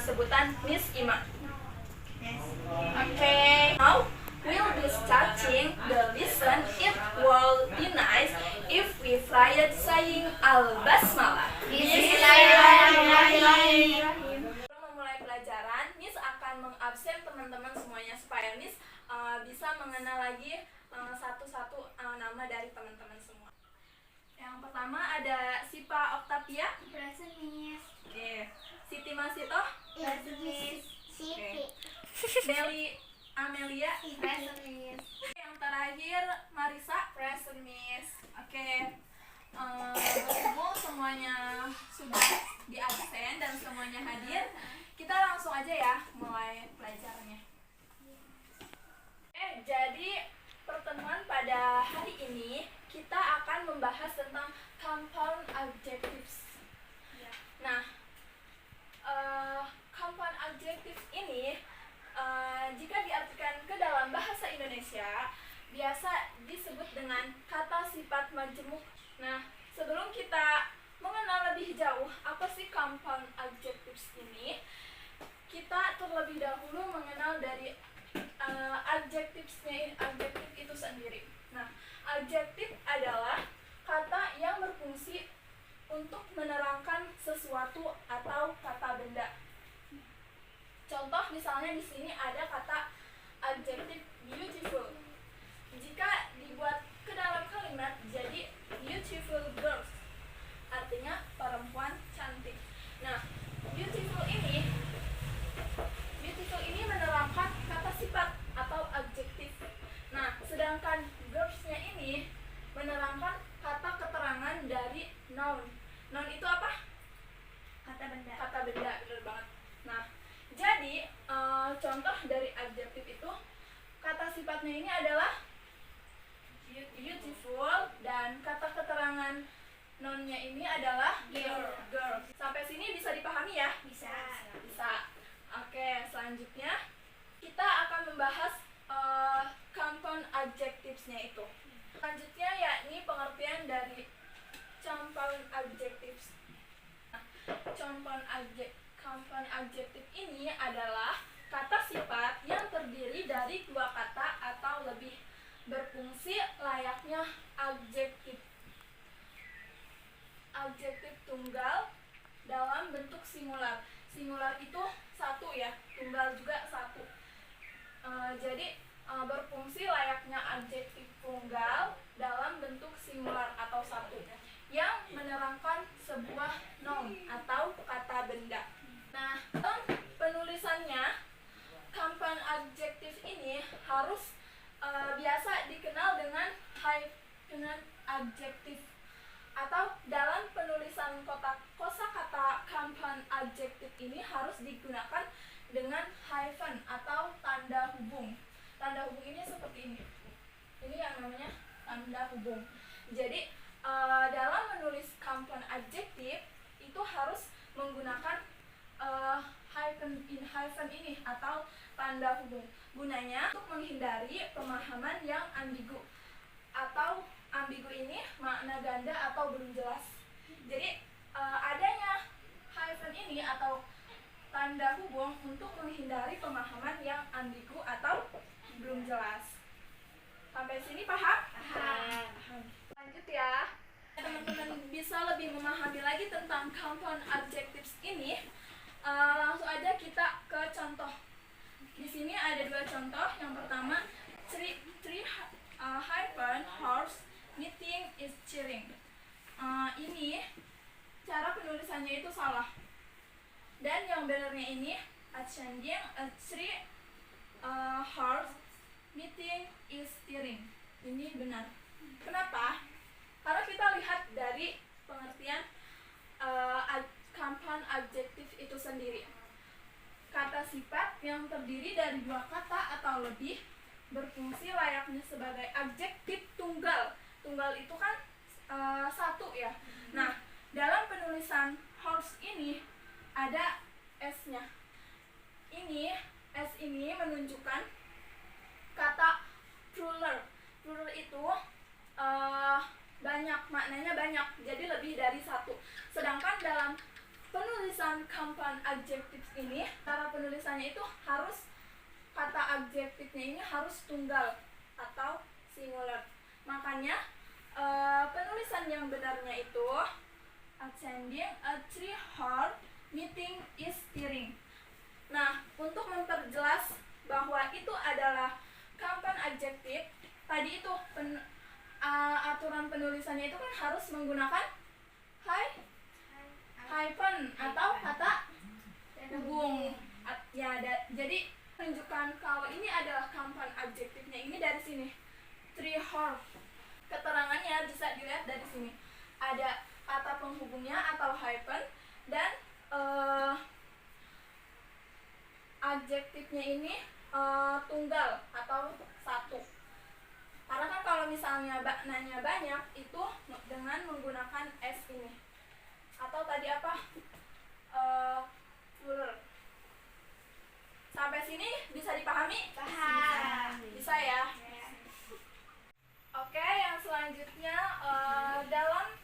sebutan Miss Ima. Okay. Now we'll be starting the lesson. It will be nice if we tried saying Al-Basmalah. Bismillahirrahmanirrahim. Sebelum memulai pelajaran, Miss akan mengabsen teman-teman semuanya supaya Miss bisa mengenal lagi satu-satu nama dari teman-teman semua. Yang pertama ada Sipa Octavia. Present Miss. Oke. Siti Masito. Present Miss. Siti. Meli Amelia. Present Miss. Yang terakhir Marisa. Present Miss. Oke. Berhubung semuanya sudah di absen dan semuanya hadir, kita langsung aja ya mulai pelajarannya. Jadi pertemuan pada hari ini kita akan membahas tentang compound adjectives. Nah, compound adjectives ini jika diartikan ke dalam bahasa Indonesia biasa disebut dengan kata sifat majemuk. Nah, sebelum kita mengenal lebih jauh apa sih compound adjectives ini, kita terlebih dahulu mengenal dari adjektif itu sendiri. Nah, adjektif adalah kata yang berfungsi untuk menerangkan sesuatu atau kata benda. Contoh misalnya di sini ada kata adjektif beautiful. Jika dibuat ke dalam kalimat jadi beautiful girls, artinya perempuan cantik. Nah, beautiful ini menerangkan kata sifat atau adjektif. Nah, sedangkan girls-nya ini menerangkan kata keterangan dari noun. Noun itu apa? Kata benda. Kata benda, benar banget. Nah, jadi contoh dari adjektif itu, kata sifatnya ini adalah beautiful dan kata keterangan noun-nya ini adalah girl. Sampai sini bisa dipahami ya? Bisa. Oke, selanjutnya kita akan membahas compound adjectives-nya itu. Selanjutnya yakni pengertian dari compound adjectives. Nah, compound adjective ini adalah kata sifat yang terdiri dari dua kata atau lebih, berfungsi layaknya adjektif tunggal dalam bentuk singular. Singular itu satu ya, tunggal juga satu. Jadi berfungsi layaknya adjektif tunggal dalam bentuk singular atau satu yang menerangkan sebuah noun atau kata benda. Nah, dalam penulisannya compound adjective ini harus biasa dikenal dengan hyphenate adjective, atau dalam penulisan kosakata compound adjective ini harus digunakan dengan hyphen atau tanda hubung. Tanda hubung ini seperti ini. Ini yang namanya tanda hubung. Jadi dalam menulis compound adjective itu harus menggunakan hyphen ini atau tanda hubung. Gunanya untuk menghindari pemahaman yang ambigu, atau ambigu ini makna ganda atau belum jelas. Jadi adanya hyphen ini atau tanda hubung untuk menghindari pemahaman yang ambigu atau belum jelas. Sampai sini paham? Paham. Lanjut ya. Teman-teman bisa lebih memahami lagi tentang compound adjectives ini, langsung aja kita ke contoh. Di sini ada dua contoh. Yang pertama, three hyphen horse meeting is cheering. Ini cara penulisannya itu salah. Dan yang benarnya ini ascending three horse meeting is cheering. Ini benar. Kenapa? Karena kita lihat dari pengertian compound adjective itu sendiri. Kata sifat yang terdiri dari dua kata atau lebih berfungsi layaknya sebagai adjektif tunggal. Tunggal itu kan satu ya. Nah, dalam penulisan horse ini ada S-nya. S ini menunjukkan kata plural. Plural itu banyak, maknanya banyak, jadi lebih dari satu. Sedangkan dalam penulisan compound adjective ini, cara penulisannya itu harus kata adjektifnya ini harus tunggal atau singular. Makanya penulisan yang benarnya itu attending a three-hour meeting is tiring. Nah, untuk memperjelas bahwa itu adalah compound adjective, tadi itu aturan penulisannya itu kan harus menggunakan hyphen atau kata hubung. Jadi menunjukkan kalau ini adalah compound adjektifnya ini dari sini. Three-hour. Keterangannya bisa dilihat dari sini. Ada kata penghubungnya atau hyphen dan adjektifnya ini tunggal atau satu. Karena kan kalau misalnya nanya banyak itu dengan menggunakan s ini. Atau tadi apa? Plural. Sampai sini bisa dipahami? Paham. Bisa ya? Oke, yang selanjutnya dalam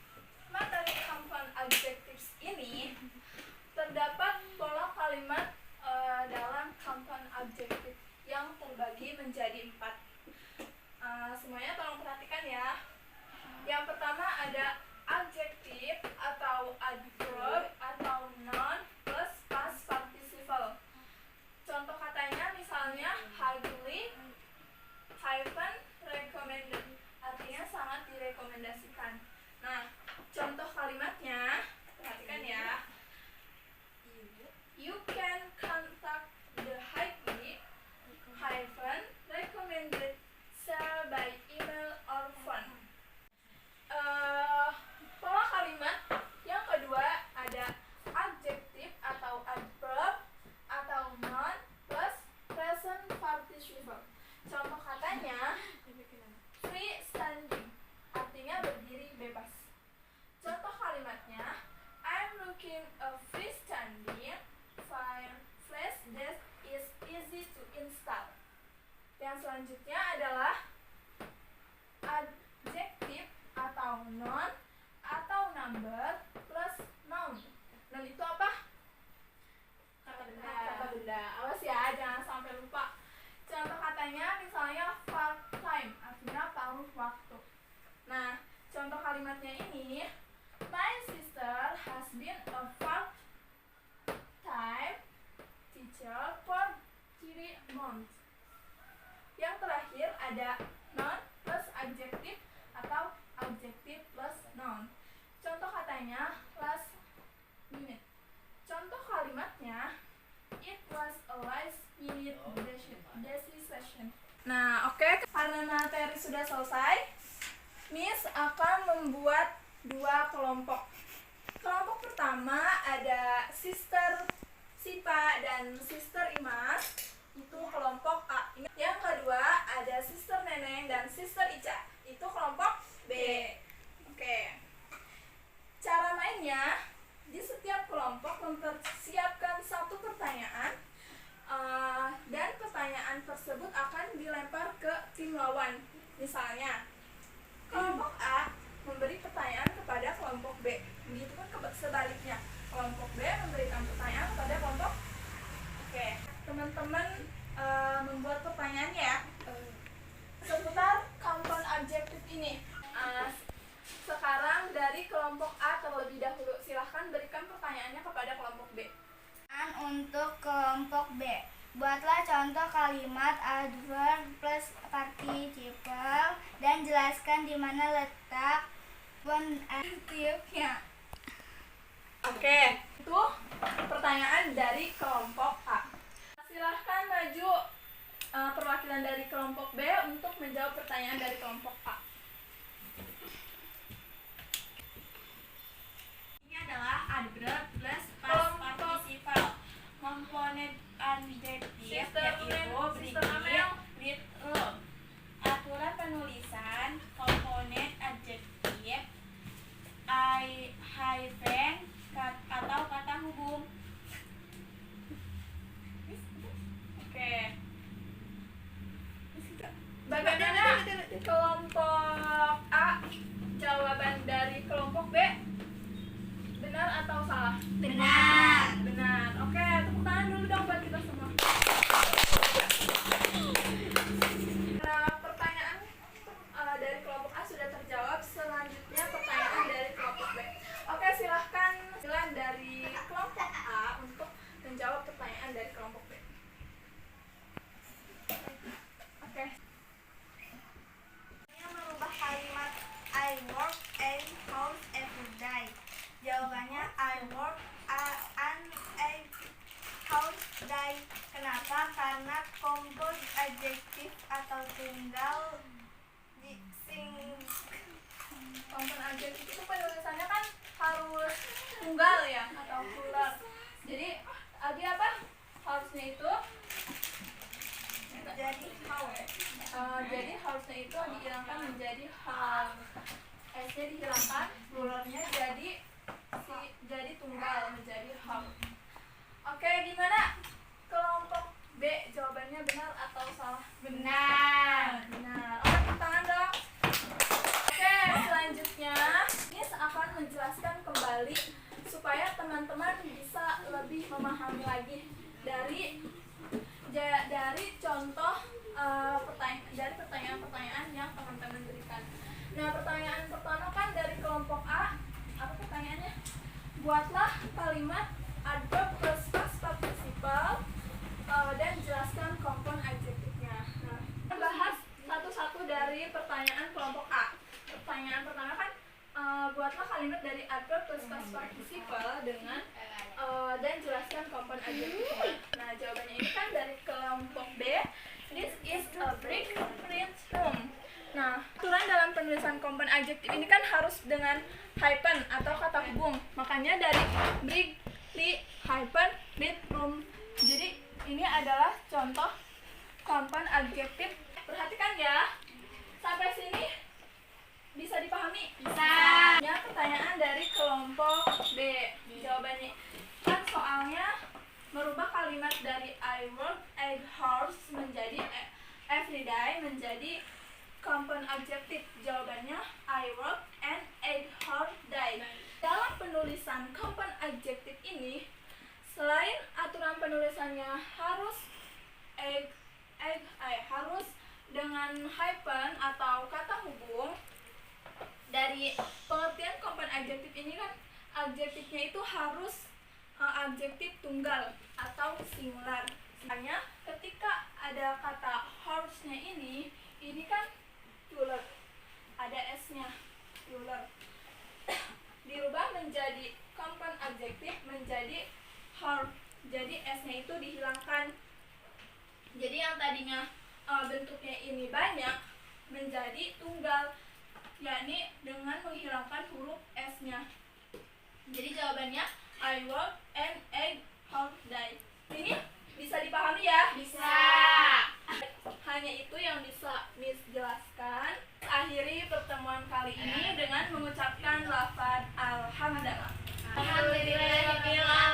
materi compound adjectives ini terdapat pola kalimat dalam compound adjective yang terbagi menjadi 4. Semuanya tolong perhatikan ya. Yang pertama ada adjective atau adverb atau noun plus past participle. Contoh katanya misalnya highly hyphen recommended, artinya sangat direkomendasikan. Nah, contoh kalimatnya perhatikan ya. You can contact the highly hyphen recommended sale by email or phone. Pola kalimat yang kedua ada adjective atau adverb atau noun plus present participle. Contoh katanya free standing, artinya berdiri bebas. Contoh kalimatnya I'm looking a free standing fireplace that is easy to install. Yang selanjutnya adalah adjective atau noun atau number plus noun. Dan itu apa? Kata benda. Awas ya, jangan sampai lupa. Contoh katanya misalnya part-time, artinya paruh waktu. Nah, contoh kalimatnya ini my sister has been a part-time teacher for 3 months. Yang terakhir ada noun plus adjective atau adjective plus noun. Contoh katanya last minute. Contoh kalimatnya it was a last minute decision. Nah, oke. Karena materi sudah selesai, Miss akan membuat 2 kelompok. Kelompok pertama ada Sister Sipa dan Sister Imas. Itu kelompok A. Yang kedua ada Sister Neneng dan Sister Ica. Itu kelompok B. Oke. Cara mainnya, di setiap kelompok mempersiapkan 1 pertanyaan dan pertanyaan tersebut akan dilempar ke tim lawan. Misalnya, kelompok A memberi pertanyaan kepada kelompok B. Begitu pun sebaliknya. Kelompok B memberikan pertanyaan kepada kelompok. Oke, teman-teman membuat pertanyaan ya seputar compound adjective ini. Sekarang dari kelompok A terlebih dahulu. Silahkan berikan pertanyaannya kepada kelompok B. Untuk kelompok B, buatlah contoh kalimat adverb plus participle dan jelaskan di mana letak adjektifnya. Oke, itu pertanyaan dari kelompok A. Silahkan maju perwakilan dari kelompok B untuk menjawab pertanyaan dari kelompok A. Ini adalah adverb plus past participle. Komponen adjektif yaitu beri with love. Aturan penulisan komponen adjektif hyphen atau kata hubung. Oke. Bagaimana kelompok A jawaban dari kelompok B? Benar atau salah? Jadi apa harusnya itu Jadi how. jadi harusnya itu dihilangkan menjadi how. S-nya dihilangkan, pluralnya jadi tunggal menjadi how. Oke, gimana? Kelompok B jawabannya benar atau salah? Benar. Benar. Oke, tepuk tangan dong. Oke, selanjutnya ini akan menjelaskan kembali supaya teman-teman bisa lebih memahami lagi dari contoh dari pertanyaan-pertanyaan yang teman-teman berikan. Nah, pertanyaan pertama kan dari kelompok A. Apa pertanyaannya? Buatlah kalimat adverb plus past participle dan jelaskan kompon adjektifnya. Nah, kita bahas satu-satu dari pertanyaan kelompok A. Pertanyaan pertama kan buatlah kalimat dari adverb plus past participle dengan dan jelaskan kompon adjektifnya. Nah, jawabannya ini kan dari kelompok B. This is a brick lit room. Nah, aturan dalam penulisan kompon adjektif ini kan harus dengan hyphen atau kata hubung. Makanya dari brick lit hyphen lit room. Jadi ini adalah contoh kompon adjektif. Perhatikan ya. Sampai sini bisa dipahami? Bisa. Ya, pertanyaan dari kelompok B. Jawabannya kan soalnya merubah kalimat dari I work 8 hours menjadi every day menjadi kompon adjektif. Jawabannya I work an 8 hour day. Dalam penulisan kompon adjektif ini, selain aturan penulisannya harus harus dengan hyphen atau kata hubung, dari pengertian kompon adjektif ini kan adjektifnya itu harus adjektif tunggal atau singular. Misalnya ketika ada kata horse-nya ini kan plural, ada s-nya plural, dirubah menjadi kompon adjektif menjadi horse, jadi s-nya itu dihilangkan. Jadi yang tadinya bentuknya ini banyak menjadi tunggal, yakni dengan menghilangkan huruf s-nya. Jadi jawabannya I work an 8 hour day. Ini bisa dipahami ya? Bisa. Hanya itu yang bisa Miss jelaskan. Akhiri pertemuan kali ini dengan mengucapkan lafaz alhamdulillah. Alhamdulillah.